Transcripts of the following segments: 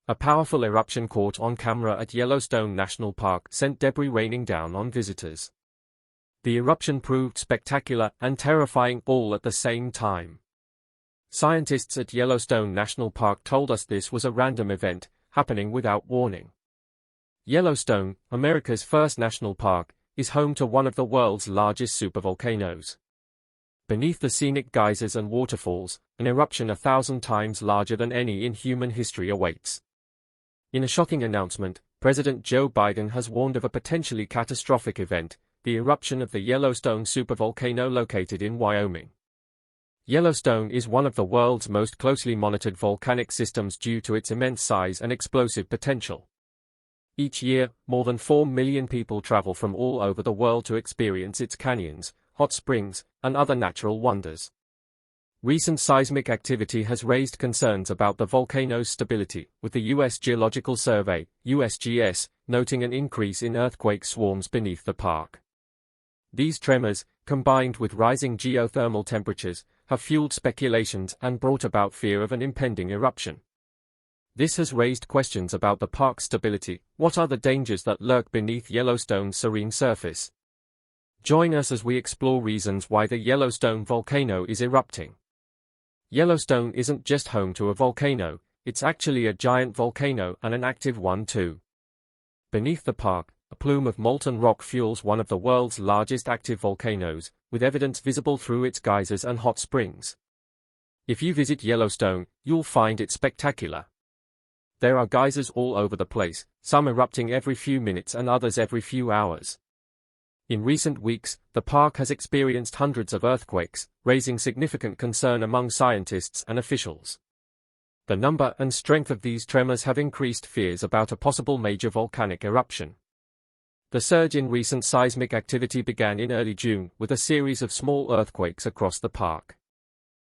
A powerful eruption caught on camera at Yellowstone National Park sent debris raining down on visitors. The eruption proved spectacular and terrifying all at the same time. Scientists at Yellowstone National Park told us this was a random event, happening without warning. Yellowstone, America's first national park, is home to one of the world's largest supervolcanoes. Beneath the scenic geysers and waterfalls, an eruption 1,000 times larger than any in human history awaits. In a shocking announcement, President Joe Biden has warned of a potentially catastrophic event, the eruption of the Yellowstone supervolcano located in Wyoming. Yellowstone is one of the world's most closely monitored volcanic systems due to its immense size and explosive potential. Each year, more than 4 million people travel from all over the world to experience its canyons, hot springs, and other natural wonders. Recent seismic activity has raised concerns about the volcano's stability, with the U.S. Geological Survey, USGS, noting an increase in earthquake swarms beneath the park. These tremors, combined with rising geothermal temperatures, have fueled speculations and brought about fear of an impending eruption. This has raised questions about the park's stability. What are the dangers that lurk beneath Yellowstone's serene surface? Join us as we explore reasons why the Yellowstone volcano is erupting. Yellowstone isn't just home to a volcano, it's actually a giant volcano and an active one too. Beneath the park, a plume of molten rock fuels one of the world's largest active volcanoes, with evidence visible through its geysers and hot springs. If you visit Yellowstone, you'll find it spectacular. There are geysers all over the place, some erupting every few minutes and others every few hours. In recent weeks, the park has experienced hundreds of earthquakes, raising significant concern among scientists and officials. The number and strength of these tremors have increased fears about a possible major volcanic eruption. The surge in recent seismic activity began in early June with a series of small earthquakes across the park.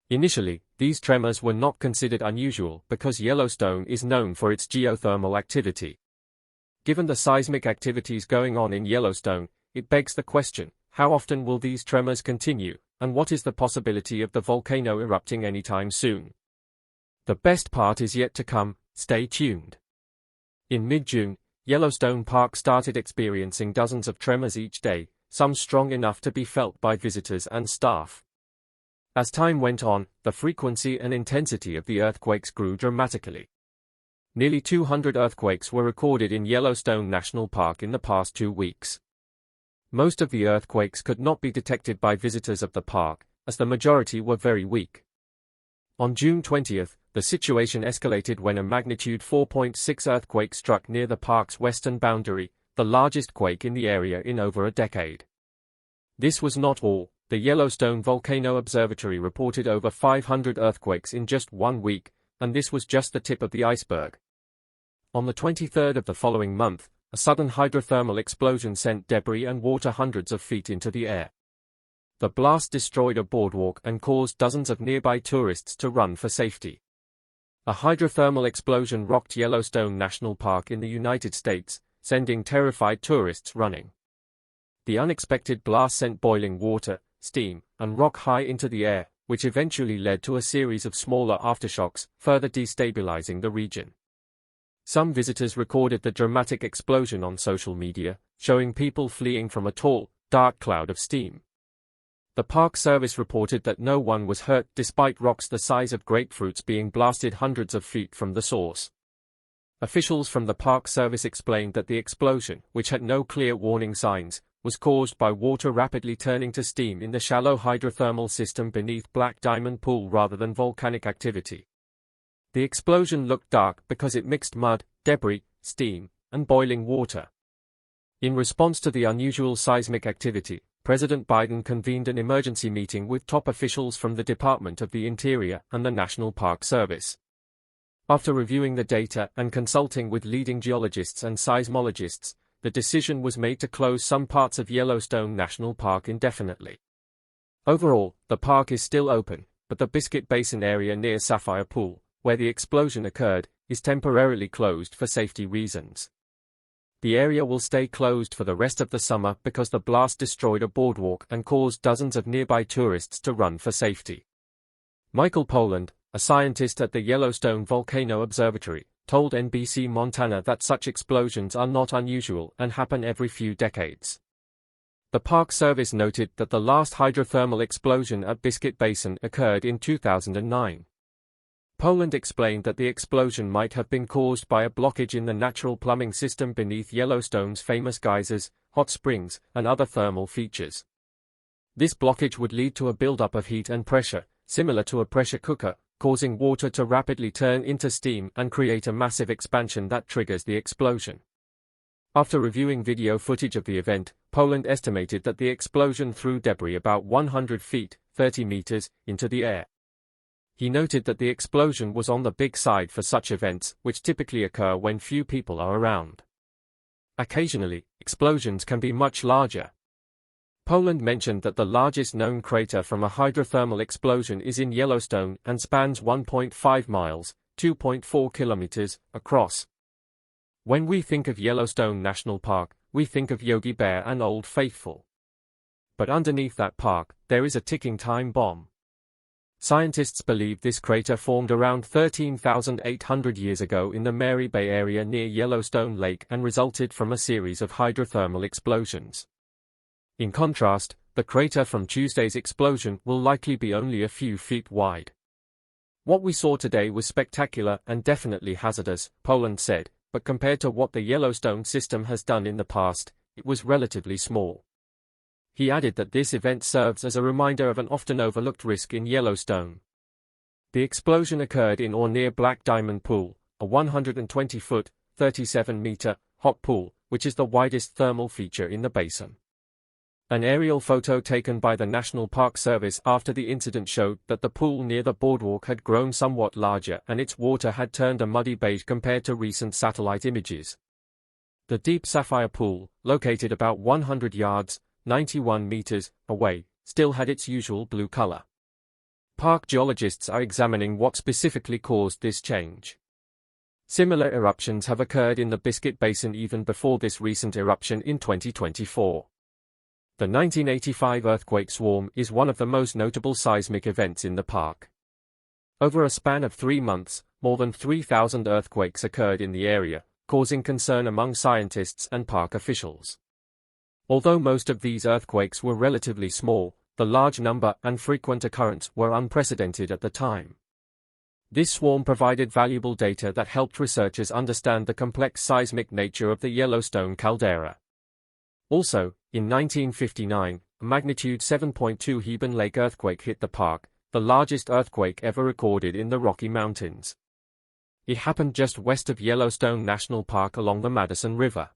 Initially, these tremors were not considered unusual because Yellowstone is known for its geothermal activity. Given the seismic activities going on in Yellowstone, it begs the question, how often will these tremors continue, and what is the possibility of the volcano erupting anytime soon? The best part is yet to come, stay tuned. In mid-June, Yellowstone Park started experiencing dozens of tremors each day, some strong enough to be felt by visitors and staff. As time went on, the frequency and intensity of the earthquakes grew dramatically. Nearly 200 earthquakes were recorded in Yellowstone National Park in the past 2 weeks. Most of the earthquakes could not be detected by visitors of the park, as the majority were very weak. On June 20th, the situation escalated when a magnitude 4.6 earthquake struck near the park's western boundary, the largest quake in the area in over a decade. This was not all. The Yellowstone Volcano Observatory reported over 500 earthquakes in just 1 week, and this was just the tip of the iceberg. On the 23rd of the following month, a sudden hydrothermal explosion sent debris and water hundreds of feet into the air. The blast destroyed a boardwalk and caused dozens of nearby tourists to run for safety. A hydrothermal explosion rocked Yellowstone National Park in the United States, sending terrified tourists running. The unexpected blast sent boiling water, steam, and rock high into the air, which eventually led to a series of smaller aftershocks, further destabilizing the region. Some visitors recorded the dramatic explosion on social media, showing people fleeing from a tall, dark cloud of steam. The Park Service reported that no one was hurt despite rocks the size of grapefruits being blasted hundreds of feet from the source. Officials from the Park Service explained that the explosion, which had no clear warning signs, was caused by water rapidly turning to steam in the shallow hydrothermal system beneath Black Diamond Pool rather than volcanic activity. The explosion looked dark because it mixed mud, debris, steam, and boiling water. In response to the unusual seismic activity, President Biden convened an emergency meeting with top officials from the Department of the Interior and the National Park Service. After reviewing the data and consulting with leading geologists and seismologists, the decision was made to close some parts of Yellowstone National Park indefinitely. Overall, the park is still open, but the Biscuit Basin area near Sapphire Pool, where the explosion occurred, is temporarily closed for safety reasons. The area will stay closed for the rest of the summer because the blast destroyed a boardwalk and caused dozens of nearby tourists to run for safety. Michael Poland, a scientist at the Yellowstone Volcano Observatory, told NBC Montana that such explosions are not unusual and happen every few decades. The Park Service noted that the last hydrothermal explosion at Biscuit Basin occurred in 2009. Poland explained that the explosion might have been caused by a blockage in the natural plumbing system beneath Yellowstone's famous geysers, hot springs, and other thermal features. This blockage would lead to a buildup of heat and pressure, similar to a pressure cooker, causing water to rapidly turn into steam and create a massive expansion that triggers the explosion. After reviewing video footage of the event, Poland estimated that the explosion threw debris about 100 feet, 30 meters, into the air. He noted that the explosion was on the big side for such events, which typically occur when few people are around. Occasionally, explosions can be much larger. Poland mentioned that the largest known crater from a hydrothermal explosion is in Yellowstone and spans 1.5 miles, 2.4 kilometers, across. When we think of Yellowstone National Park, we think of Yogi Bear and Old Faithful. But underneath that park, there is a ticking time bomb. Scientists believe this crater formed around 13,800 years ago in the Mary Bay area near Yellowstone Lake and resulted from a series of hydrothermal explosions. In contrast, the crater from Tuesday's explosion will likely be only a few feet wide. What we saw today was spectacular and definitely hazardous, Poland said, but compared to what the Yellowstone system has done in the past, it was relatively small. He added that this event serves as a reminder of an often overlooked risk in Yellowstone. The explosion occurred in or near Black Diamond Pool, a 120-foot, 37-meter, hot pool, which is the widest thermal feature in the basin. An aerial photo taken by the National Park Service after the incident showed that the pool near the boardwalk had grown somewhat larger and its water had turned a muddy beige compared to recent satellite images. The deep sapphire pool, located about 100 yards, 91 meters, away, still had its usual blue color. Park geologists are examining what specifically caused this change. Similar eruptions have occurred in the Biscuit Basin even before this recent eruption in 2024. The 1985 earthquake swarm is one of the most notable seismic events in the park. Over a span of 3 months, more than 3,000 earthquakes occurred in the area, causing concern among scientists and park officials. Although most of these earthquakes were relatively small, the large number and frequent occurrence were unprecedented at the time. This swarm provided valuable data that helped researchers understand the complex seismic nature of the Yellowstone caldera. Also, in 1959, a magnitude 7.2 Hebron Lake earthquake hit the park, the largest earthquake ever recorded in the Rocky Mountains. It happened just west of Yellowstone National Park along the Madison River.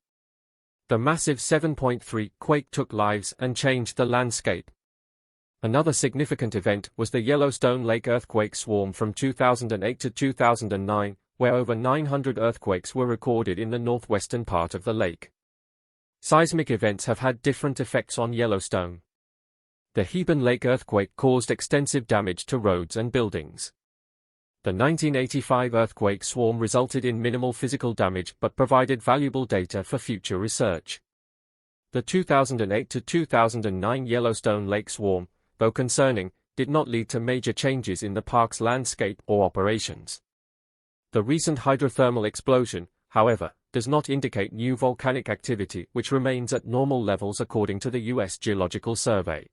The massive 7.3 quake took lives and changed the landscape. Another significant event was the Yellowstone Lake earthquake swarm from 2008 to 2009, where over 900 earthquakes were recorded in the northwestern part of the lake. Seismic events have had different effects on Yellowstone. The Hebron Lake earthquake caused extensive damage to roads and buildings. The 1985 earthquake swarm resulted in minimal physical damage but provided valuable data for future research. The 2008 to 2009 Yellowstone Lake swarm, though concerning, did not lead to major changes in the park's landscape or operations. The recent hydrothermal explosion, however, does not indicate new volcanic activity which remains at normal levels according to the U.S. Geological Survey.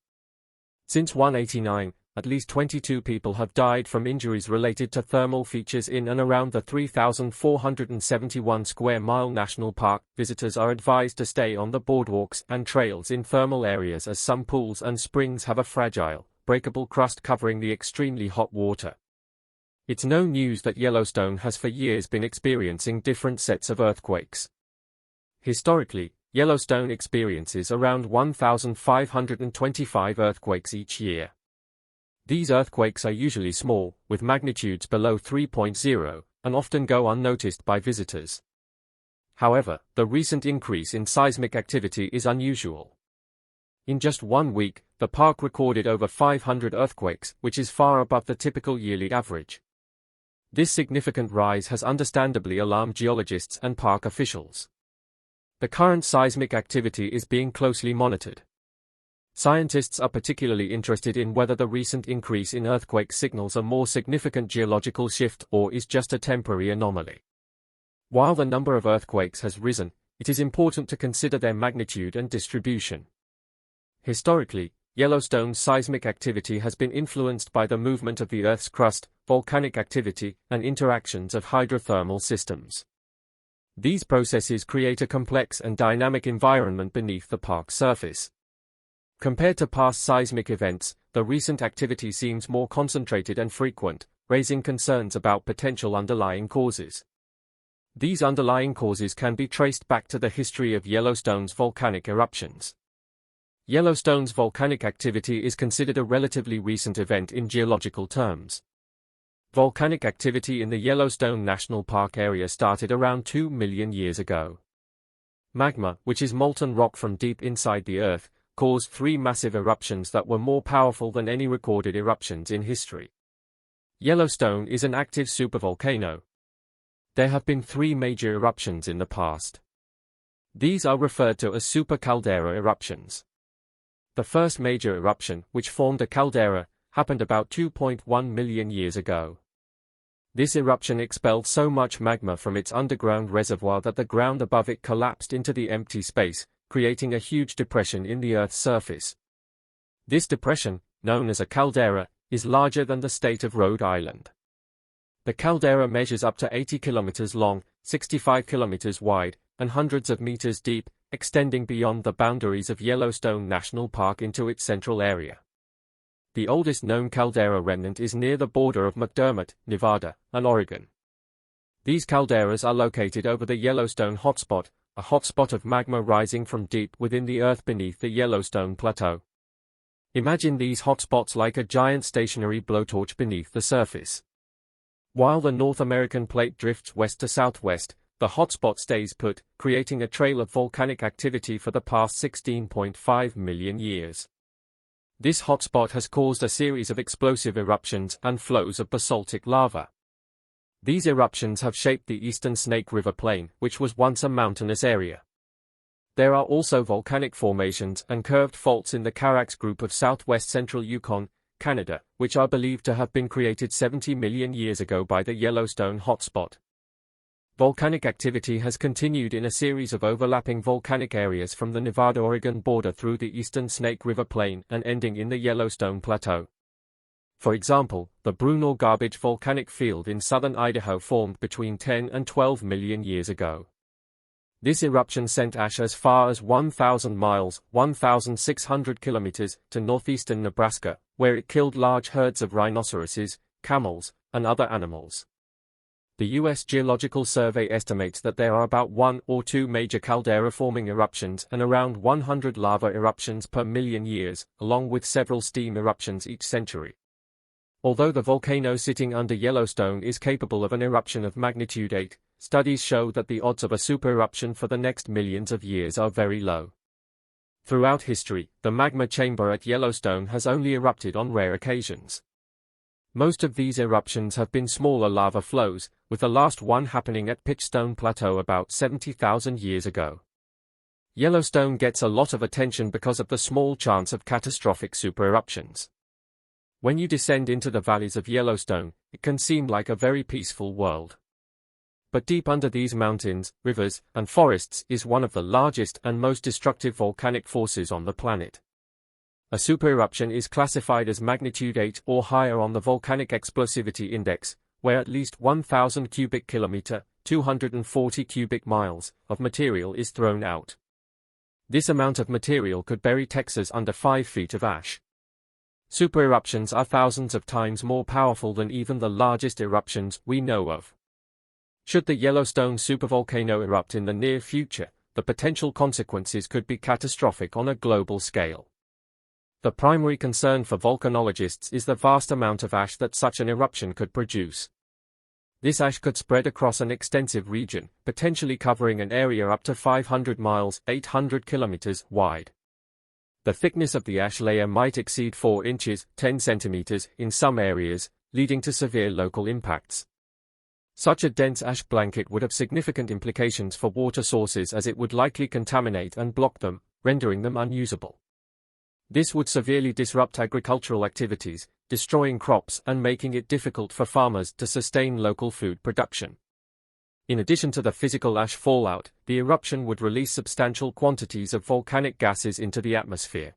Since 1989, at least 22 people have died from injuries related to thermal features in and around the 3,471 square mile national park. Visitors are advised to stay on the boardwalks and trails in thermal areas as some pools and springs have a fragile, breakable crust covering the extremely hot water. It's no news that Yellowstone has for years been experiencing different sets of earthquakes. Historically, Yellowstone experiences around 1,525 earthquakes each year. These earthquakes are usually small, with magnitudes below 3.0, and often go unnoticed by visitors. However, the recent increase in seismic activity is unusual. In just 1 week, the park recorded over 500 earthquakes, which is far above the typical yearly average. This significant rise has understandably alarmed geologists and park officials. The current seismic activity is being closely monitored. Scientists are particularly interested in whether the recent increase in earthquake signals a more significant geological shift or is just a temporary anomaly. While the number of earthquakes has risen, it is important to consider their magnitude and distribution. Historically, Yellowstone's seismic activity has been influenced by the movement of the Earth's crust, volcanic activity, and interactions of hydrothermal systems. These processes create a complex and dynamic environment beneath the park's surface. Compared to past seismic events, the recent activity seems more concentrated and frequent, raising concerns about potential underlying causes. These underlying causes can be traced back to the history of Yellowstone's volcanic eruptions. Yellowstone's volcanic activity is considered a relatively recent event in geological terms. Volcanic activity in the Yellowstone National Park area started around 2 million years ago. Magma, which is molten rock from deep inside the Earth, caused 3 massive eruptions that were more powerful than any recorded eruptions in history. Yellowstone is an active supervolcano. There have been 3 major eruptions in the past. These are referred to as supercaldera eruptions. The first major eruption, which formed a caldera, happened about 2.1 million years ago. This eruption expelled so much magma from its underground reservoir that the ground above it collapsed into the empty space, creating a huge depression in the Earth's surface. This depression, known as a caldera, is larger than the state of Rhode Island. The caldera measures up to 80 kilometers long, 65 kilometers wide, and hundreds of meters deep, extending beyond the boundaries of Yellowstone National Park into its central area. The oldest known caldera remnant is near the border of McDermott, Nevada, and Oregon. These calderas are located over the Yellowstone hotspot, a hotspot of magma rising from deep within the Earth beneath the Yellowstone Plateau. Imagine these hotspots like a giant stationary blowtorch beneath the surface. While the North American plate drifts west to southwest, the hotspot stays put, creating a trail of volcanic activity for the past 16.5 million years. This hotspot has caused a series of explosive eruptions and flows of basaltic lava. These eruptions have shaped the eastern Snake River Plain, which was once a mountainous area. There are also volcanic formations and curved faults in the Carax group of southwest central Yukon, Canada, which are believed to have been created 70 million years ago by the Yellowstone hotspot. Volcanic activity has continued in a series of overlapping volcanic areas from the Nevada-Oregon border through the eastern Snake River Plain and ending in the Yellowstone Plateau. For example, the Bruneau Garbage volcanic field in southern Idaho formed between 10 and 12 million years ago. This eruption sent ash as far as 1,000 miles (1,600 kilometers) to northeastern Nebraska, where it killed large herds of rhinoceroses, camels, and other animals. The U.S. Geological Survey estimates that there are about 1 or 2 major caldera-forming eruptions and around 100 lava eruptions per million years, along with several steam eruptions each century. Although the volcano sitting under Yellowstone is capable of an eruption of magnitude 8, studies show that the odds of a supereruption for the next millions of years are very low. Throughout history, the magma chamber at Yellowstone has only erupted on rare occasions. Most of these eruptions have been smaller lava flows, with the last one happening at Pitchstone Plateau about 70,000 years ago. Yellowstone gets a lot of attention because of the small chance of catastrophic supereruptions. When you descend into the valleys of Yellowstone, it can seem like a very peaceful world. But deep under these mountains, rivers, and forests is one of the largest and most destructive volcanic forces on the planet. A supereruption is classified as magnitude 8 or higher on the Volcanic Explosivity Index, where at least 1,000 cubic kilometer, 240 cubic miles, of material is thrown out. This amount of material could bury Texas under 5 feet of ash. Supereruptions are thousands of times more powerful than even the largest eruptions we know of. Should the Yellowstone supervolcano erupt in the near future, the potential consequences could be catastrophic on a global scale. The primary concern for volcanologists is the vast amount of ash that such an eruption could produce. This ash could spread across an extensive region, potentially covering an area up to 500 miles (800 kilometers) wide. The thickness of the ash layer might exceed 4 inches (10 centimeters) in some areas, leading to severe local impacts. Such a dense ash blanket would have significant implications for water sources as it would likely contaminate and block them, rendering them unusable. This would severely disrupt agricultural activities, destroying crops and making it difficult for farmers to sustain local food production. In addition to the physical ash fallout, the eruption would release substantial quantities of volcanic gases into the atmosphere.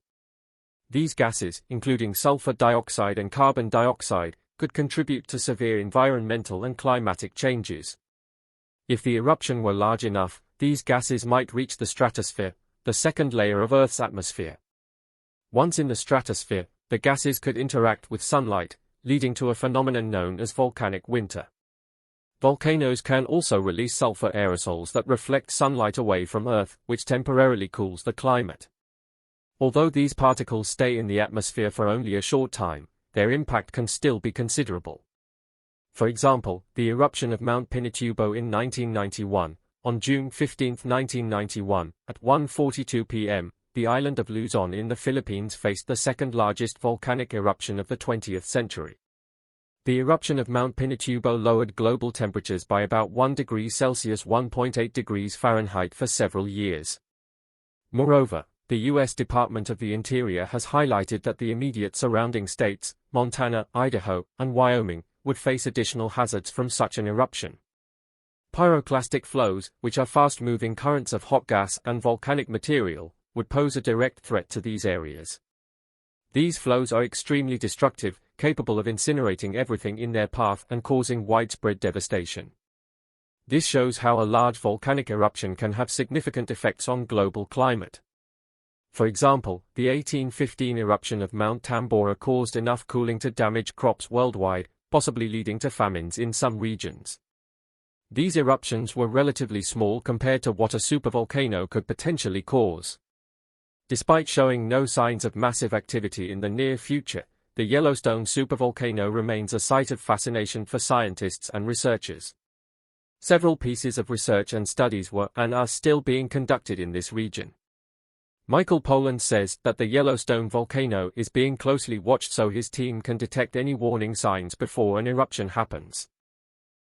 These gases, including sulfur dioxide and carbon dioxide, could contribute to severe environmental and climatic changes. If the eruption were large enough, these gases might reach the stratosphere, the second layer of Earth's atmosphere. Once in the stratosphere, the gases could interact with sunlight, leading to a phenomenon known as volcanic winter. Volcanoes can also release sulfur aerosols that reflect sunlight away from Earth, which temporarily cools the climate. Although these particles stay in the atmosphere for only a short time, their impact can still be considerable. For example, the eruption of Mount Pinatubo in 1991, on June 15, 1991, at 1:42 p.m., the island of Luzon in the Philippines faced the second largest volcanic eruption of the 20th century. The eruption of Mount Pinatubo lowered global temperatures by about 1 degree Celsius (1.8 degrees Fahrenheit) for several years. Moreover, the U.S. Department of the Interior has highlighted that the immediate surrounding states, Montana, Idaho, and Wyoming, would face additional hazards from such an eruption. Pyroclastic flows, which are fast-moving currents of hot gas and volcanic material, would pose a direct threat to these areas. These flows are extremely destructive, capable of incinerating everything in their path and causing widespread devastation. This shows how a large volcanic eruption can have significant effects on global climate. For example, the 1815 eruption of Mount Tambora caused enough cooling to damage crops worldwide, possibly leading to famines in some regions. These eruptions were relatively small compared to what a supervolcano could potentially cause. Despite showing no signs of massive activity in the near future, the Yellowstone supervolcano remains a site of fascination for scientists and researchers. Several pieces of research and studies were and are still being conducted in this region. Michael Poland says that the Yellowstone volcano is being closely watched so his team can detect any warning signs before an eruption happens.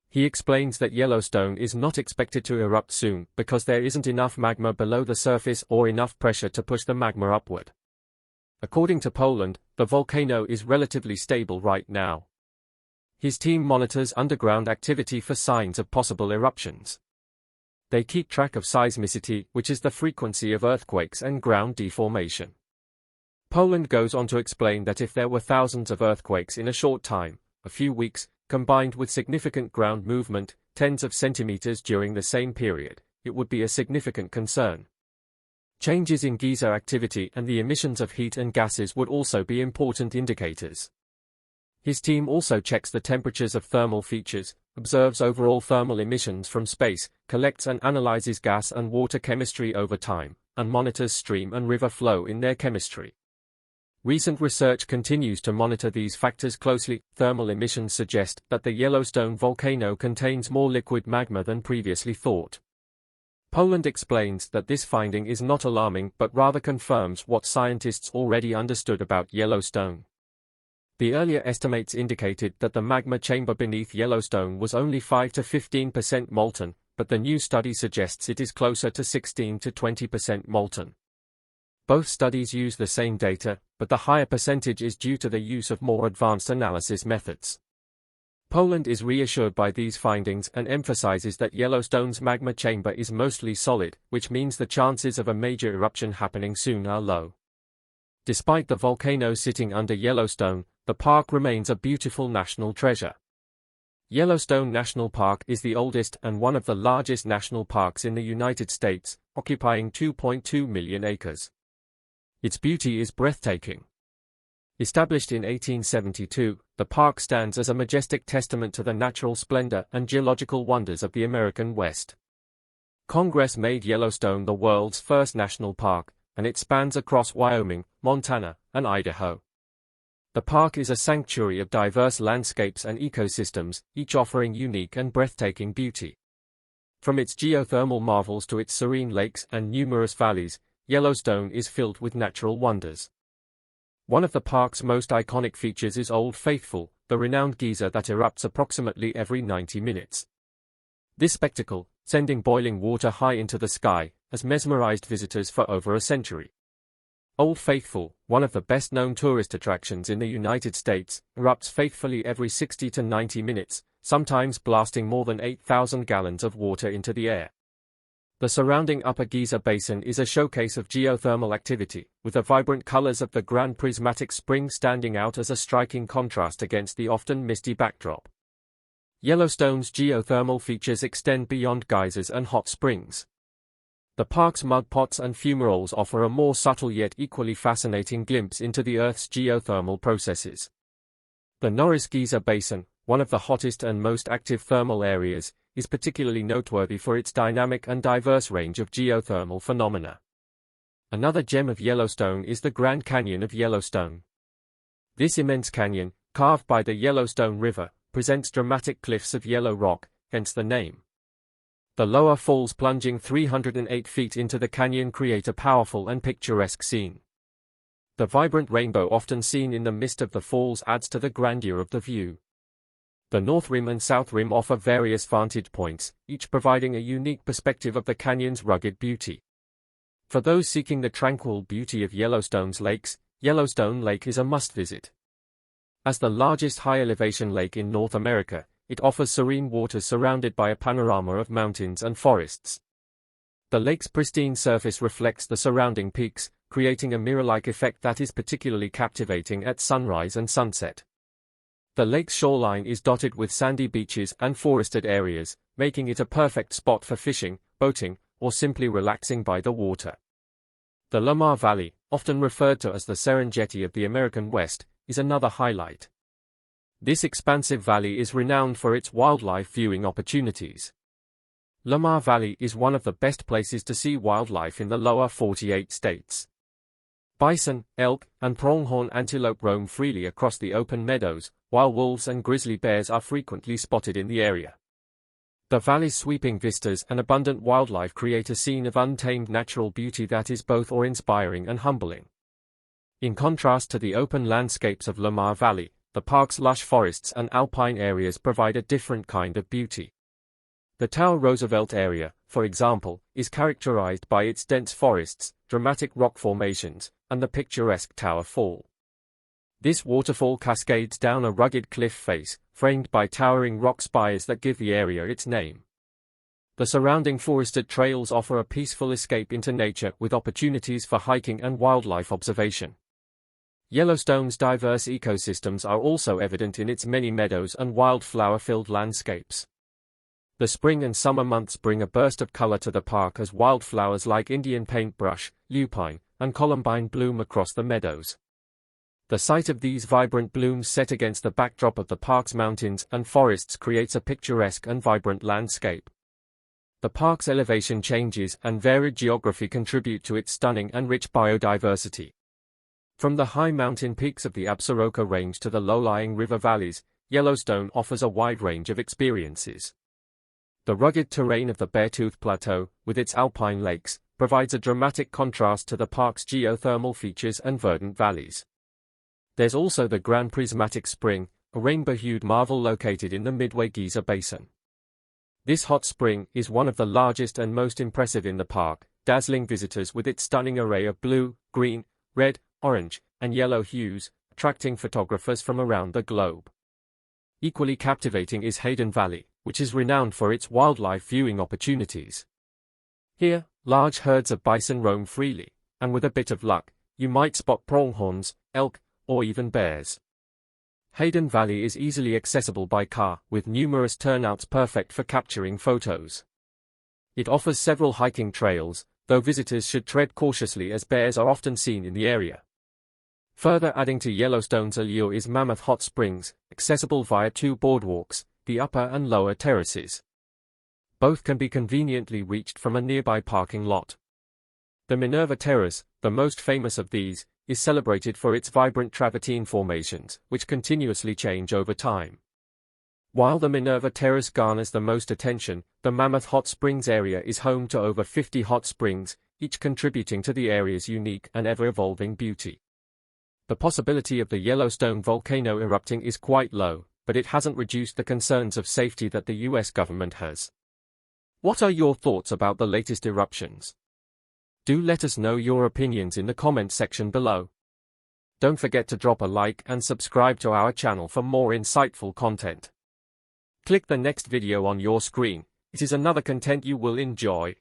He explains that Yellowstone is not expected to erupt soon because there isn't enough magma below the surface or enough pressure to push the magma upward. According to Poland, the volcano is relatively stable right now. His team monitors underground activity for signs of possible eruptions. They keep track of seismicity, which is the frequency of earthquakes and ground deformation. Poland goes on to explain that if there were thousands of earthquakes in a short time, a few weeks, combined with significant ground movement, tens of centimeters during the same period, it would be a significant concern. Changes in geyser activity and the emissions of heat and gases would also be important indicators. His team also checks the temperatures of thermal features, observes overall thermal emissions from space, collects and analyzes gas and water chemistry over time, and monitors stream and river flow in their chemistry. Recent research continues to monitor these factors closely. Thermal emissions suggest that the Yellowstone volcano contains more liquid magma than previously thought. Poland explains that this finding is not alarming but rather confirms what scientists already understood about Yellowstone. The earlier estimates indicated that the magma chamber beneath Yellowstone was only 5 to 15% molten, but the new study suggests it is closer to 16 to 20% molten. Both studies use the same data, but the higher percentage is due to the use of more advanced analysis methods. Poland is reassured by these findings and emphasizes that Yellowstone's magma chamber is mostly solid, which means the chances of a major eruption happening soon are low. Despite the volcano sitting under Yellowstone, the park remains a beautiful national treasure. Yellowstone National Park is the oldest and one of the largest national parks in the United States, occupying 2.2 million acres. Its beauty is breathtaking. Established in 1872, the park stands as a majestic testament to the natural splendor and geological wonders of the American West. Congress made Yellowstone the world's first national park, and it spans across Wyoming, Montana, and Idaho. The park is a sanctuary of diverse landscapes and ecosystems, each offering unique and breathtaking beauty. From its geothermal marvels to its serene lakes and numerous valleys, Yellowstone is filled with natural wonders. One of the park's most iconic features is Old Faithful, the renowned geyser that erupts approximately every 90 minutes. This spectacle, sending boiling water high into the sky, has mesmerized visitors for over a century. Old Faithful, one of the best-known tourist attractions in the United States, erupts faithfully every 60 to 90 minutes, sometimes blasting more than 8,000 gallons of water into the air. The surrounding Upper Giza Basin is a showcase of geothermal activity, with the vibrant colors of the Grand Prismatic Spring standing out as a striking contrast against the often misty backdrop. Yellowstone's geothermal features extend beyond geysers and hot springs. The park's mud pots and fumaroles offer a more subtle yet equally fascinating glimpse into the Earth's geothermal processes. The Norris Giza Basin, one of the hottest and most active thermal areas, is particularly noteworthy for its dynamic and diverse range of geothermal phenomena. Another gem of Yellowstone is the Grand Canyon of Yellowstone. This immense canyon, carved by the Yellowstone River, presents dramatic cliffs of yellow rock, hence the name. The lower falls plunging 308 feet into the canyon create a powerful and picturesque scene. The vibrant rainbow often seen in the midst of the falls adds to the grandeur of the view. The North Rim and South Rim offer various vantage points, each providing a unique perspective of the canyon's rugged beauty. For those seeking the tranquil beauty of Yellowstone's lakes, Yellowstone Lake is a must-visit. As the largest high-elevation lake in North America, it offers serene waters surrounded by a panorama of mountains and forests. The lake's pristine surface reflects the surrounding peaks, creating a mirror-like effect that is particularly captivating at sunrise and sunset. The lake's shoreline is dotted with sandy beaches and forested areas, making it a perfect spot for fishing, boating, or simply relaxing by the water. The Lamar Valley, often referred to as the Serengeti of the American West, is another highlight. This expansive valley is renowned for its wildlife viewing opportunities. Lamar Valley is one of the best places to see wildlife in the lower 48 states. Bison, elk, and pronghorn antelope roam freely across the open meadows, while wolves and grizzly bears are frequently spotted in the area. The valley's sweeping vistas and abundant wildlife create a scene of untamed natural beauty that is both awe-inspiring and humbling. In contrast to the open landscapes of Lamar Valley, the park's lush forests and alpine areas provide a different kind of beauty. The Tower Roosevelt area, for example, is characterized by its dense forests, dramatic rock formations, and the picturesque Tower Fall. This waterfall cascades down a rugged cliff face, framed by towering rock spires that give the area its name. The surrounding forested trails offer a peaceful escape into nature with opportunities for hiking and wildlife observation. Yellowstone's diverse ecosystems are also evident in its many meadows and wildflower-filled landscapes. The spring and summer months bring a burst of color to the park as wildflowers like Indian paintbrush, lupine, and columbine bloom across the meadows. The sight of these vibrant blooms set against the backdrop of the park's mountains and forests creates a picturesque and vibrant landscape. The park's elevation changes and varied geography contribute to its stunning and rich biodiversity. From the high mountain peaks of the Absaroka Range to the low-lying river valleys, Yellowstone offers a wide range of experiences. The rugged terrain of the Beartooth Plateau, with its alpine lakes, provides a dramatic contrast to the park's geothermal features and verdant valleys. There's also the Grand Prismatic Spring, a rainbow-hued marvel located in the Midway Giza Basin. This hot spring is one of the largest and most impressive in the park, dazzling visitors with its stunning array of blue, green, red, orange, and yellow hues, attracting photographers from around the globe. Equally captivating is Hayden Valley, which is renowned for its wildlife viewing opportunities. Here, large herds of bison roam freely, and with a bit of luck, you might spot pronghorns, elk, or even bears. Hayden Valley is easily accessible by car, with numerous turnouts perfect for capturing photos. It offers several hiking trails, though visitors should tread cautiously as bears are often seen in the area. Further adding to Yellowstone's allure is Mammoth Hot Springs, accessible via two boardwalks, the upper and lower terraces. Both can be conveniently reached from a nearby parking lot. The Minerva Terrace, the most famous of these, is celebrated for its vibrant travertine formations, which continuously change over time. While the Minerva Terrace garners the most attention, the Mammoth Hot Springs area is home to over 50 hot springs, each contributing to the area's unique and ever-evolving beauty. The possibility of the Yellowstone volcano erupting is quite low, but it hasn't reduced the concerns of safety that the US government has. What are your thoughts about the latest eruptions? Do let us know your opinions in the comment section below. Don't forget to drop a like and subscribe to our channel for more insightful content. Click the next video on your screen. It is another content you will enjoy.